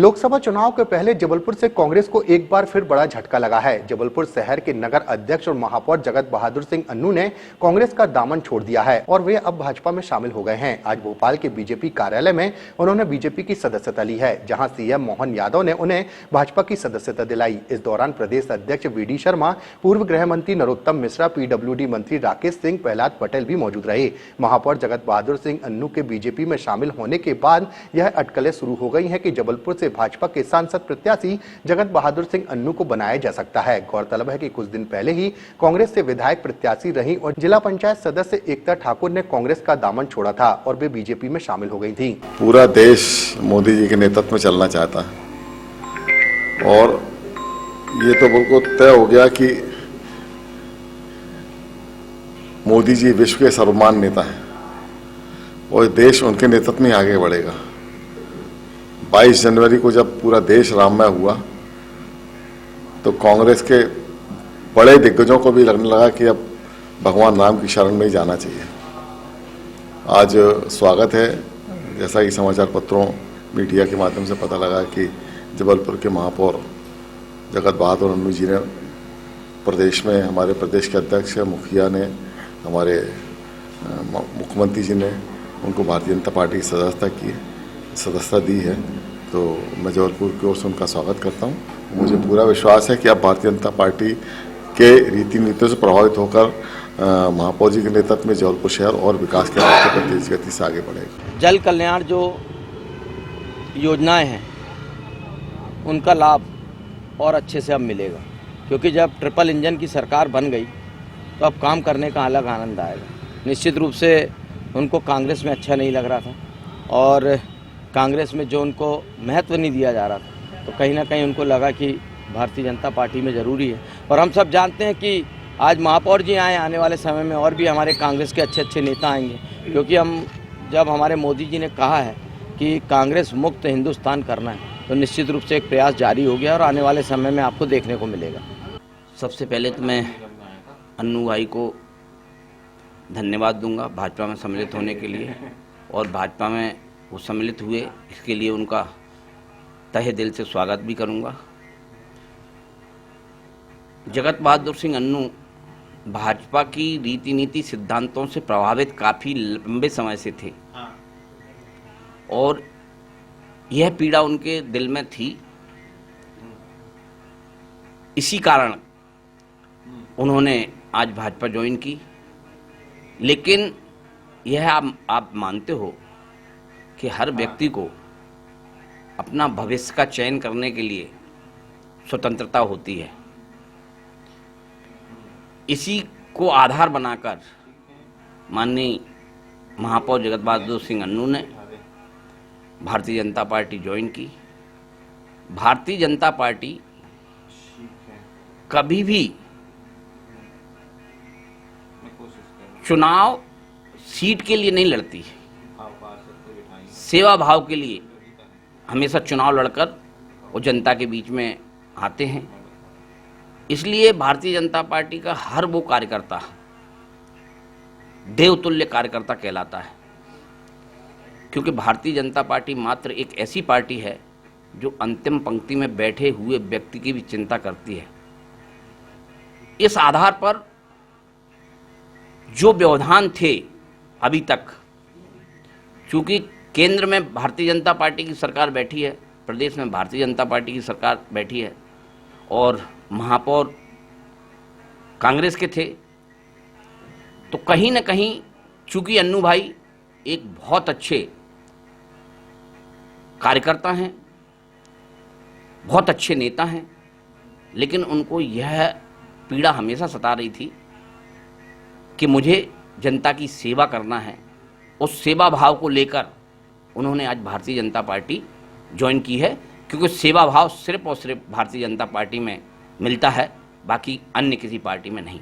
लोकसभा चुनाव के पहले जबलपुर से कांग्रेस को एक बार फिर बड़ा झटका लगा है। जबलपुर शहर के नगर अध्यक्ष और महापौर जगत बहादुर सिंह अन्नू ने कांग्रेस का दामन छोड़ दिया है और वे अब भाजपा में शामिल हो गए हैं। आज भोपाल के बीजेपी कार्यालय में उन्होंने बीजेपी की सदस्यता ली है, जहां सीएम मोहन यादव ने उन्हें भाजपा की सदस्यता दिलाई। इस दौरान प्रदेश अध्यक्ष वीडी शर्मा, पूर्व गृह मंत्री नरोत्तम मिश्रा, पीडब्ल्यूडी मंत्री राकेश सिंह, प्रहलाद पटेल भी मौजूद रहे। महापौर जगत बहादुर सिंह अन्नू के बीजेपी में शामिल होने के बाद यह अटकलें शुरू हो गई हैं कि जबलपुर से भाजपा के सांसद प्रत्याशी जगत बहादुर सिंह अन्नू को बनाया जा सकता है। गौरतलब है कि कुछ दिन पहले ही कांग्रेस से विधायक प्रत्याशी रही और जिला पंचायत सदस्य एकता ठाकुर ने कांग्रेस का दामन छोड़ा था और वे बीजेपी में शामिल हो गई थी। पूरा देश मोदी जी के नेतृत्व में चलना चाहता है और ये तो बिल्कुल तय हो गया कि मोदी जी विश्व के सर्वमान्य नेता हैं और देश उनके नेतृत्व में आगे बढ़ेगा। 22 जनवरी को जब पूरा देश राममय हुआ तो कांग्रेस के बड़े दिग्गजों को भी लगने लगा कि अब भगवान राम की शरण में ही जाना चाहिए। आज स्वागत है, जैसा कि समाचार पत्रों मीडिया के माध्यम से पता लगा कि जबलपुर के महापौर जगत बहादुर अन्नू जी ने प्रदेश में, हमारे प्रदेश के अध्यक्ष मुखिया ने, हमारे मुख्यमंत्री जी ने उनको भारतीय जनता पार्टी की सदस्यता दी है। तो मैं जबलपुर की ओर से उनका स्वागत करता हूं। मुझे पूरा विश्वास है कि अब भारतीय जनता पार्टी के रीति नीतियों से प्रभावित होकर महापौर जी के नेतृत्व में जबलपुर शहर और विकास के रास्ते पर तेज गति से आगे बढ़ेगा। जल कल्याण जो योजनाएं हैं उनका लाभ और अच्छे से अब मिलेगा, क्योंकि जब ट्रिपल इंजन की सरकार बन गई तो अब काम करने का अलग आनंद आएगा। निश्चित रूप से उनको कांग्रेस में अच्छा नहीं लग रहा था और कांग्रेस में जो उनको महत्व नहीं दिया जा रहा था, तो कहीं ना कहीं उनको लगा कि भारतीय जनता पार्टी में ज़रूरी है। और हम सब जानते हैं कि आज महापौर जी आए, आने वाले समय में और भी हमारे कांग्रेस के अच्छे अच्छे नेता आएंगे, क्योंकि जब हमारे मोदी जी ने कहा है कि कांग्रेस मुक्त हिंदुस्तान करना है, तो निश्चित रूप से एक प्रयास जारी हो गया और आने वाले समय में आपको देखने को मिलेगा। सबसे पहले तो मैं अन्नू भाई को धन्यवाद दूंगा भाजपा में सम्मिलित होने के लिए, और भाजपा में वो सम्मिलित हुए इसके लिए उनका तहे दिल से स्वागत भी करूंगा। जगत बहादुर सिंह अन्नू भाजपा की रीति नीति सिद्धांतों से प्रभावित काफ़ी लंबे समय से थे और यह पीड़ा उनके दिल में थी। इसी कारण उन्होंने आज भाजपा ज्वाइन की। लेकिन यह आप मानते हो कि हर व्यक्ति को अपना भविष्य का चयन करने के लिए स्वतंत्रता होती है। इसी को आधार बनाकर माननीय महापौर जगत बहादुर सिंह अन्नू ने भारतीय जनता पार्टी ज्वाइन की। भारतीय जनता पार्टी कभी भी चुनाव सीट के लिए नहीं लड़ती, सेवा भाव के लिए हमेशा चुनाव लड़कर वो जनता के बीच में आते हैं। इसलिए भारतीय जनता पार्टी का हर वो कार्यकर्ता देवतुल्य कार्यकर्ता कहलाता है, क्योंकि भारतीय जनता पार्टी मात्र एक ऐसी पार्टी है जो अंतिम पंक्ति में बैठे हुए व्यक्ति की भी चिंता करती है। इस आधार पर जो व्यवधान थे अभी तक, चूंकि केंद्र में भारतीय जनता पार्टी की सरकार बैठी है, प्रदेश में भारतीय जनता पार्टी की सरकार बैठी है और महापौर कांग्रेस के थे, तो कहीं ना कहीं चूंकि अन्नू भाई एक बहुत अच्छे कार्यकर्ता हैं, बहुत अच्छे नेता हैं, लेकिन उनको यह पीड़ा हमेशा सता रही थी कि मुझे जनता की सेवा करना है। उस सेवा भाव को लेकर उन्होंने आज भारतीय जनता पार्टी ज्वाइन की है, क्योंकि सेवा भाव सिर्फ और सिर्फ भारतीय जनता पार्टी में मिलता है, बाकी अन्य किसी पार्टी में नहीं।